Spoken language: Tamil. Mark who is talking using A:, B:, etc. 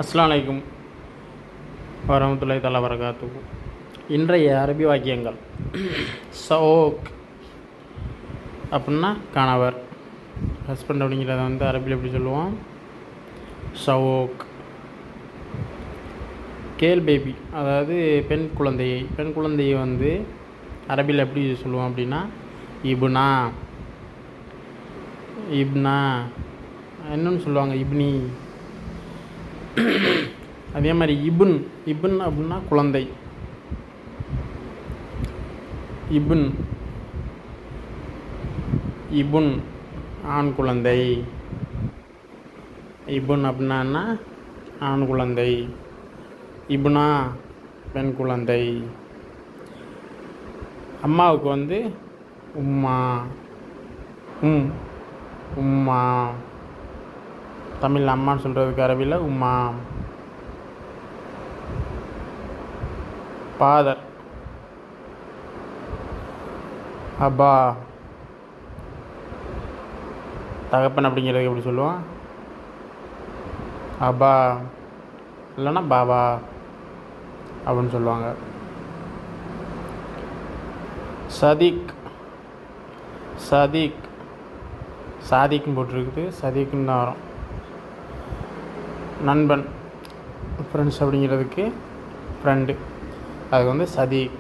A: அஸ்ஸலாமு அலைக்கும் வரஹ்மத்துல்லாஹி தஆலா வரகாத்துஹு. இன்றைய அரபி வாக்கியங்கள். சௌக் அப்படின்னா கணவர், ஹஸ்பண்ட் அப்படிங்கிறத அரபியில் எப்படி சொல்லுவோம்? ஷவோக். கேல் பேபி, அதாவது பெண் குழந்தையை அரபியில் எப்படி சொல்லுவோம் அப்படின்னா இப்னா. என்னன்னு சொல்லுவாங்க? இப்னி. அதே மாதிரி இபுன் அப்படின்னா குழந்தை. இபுன் ஆண் குழந்தை. இபுன் அப்படின்னா ஆண் குழந்தை. இப்னா பெண் குழந்தை. அம்மாவுக்கு உம்மா. உம்மா. தமிழ் அம்மான்னு சொல்கிறதுக்கு அரபியில் உம்மா. ஃபாதர் அப்பா. தகப்பன் அப்படிங்கிறதுக்கு எப்படி சொல்லுவோம்? அப்பா இல்லைன்னா பாபா அப்படின்னு சொல்லுவாங்க. சதீக் சாதிக்கும் போட்டிருக்குது, சதீக்குன்னு தான் வரும். நண்பன், ஃப்ரெண்ட்ஸ் அப்படிங்கிறதுக்கு ஃப்ரெண்டு, அதுக்கு சதீக்.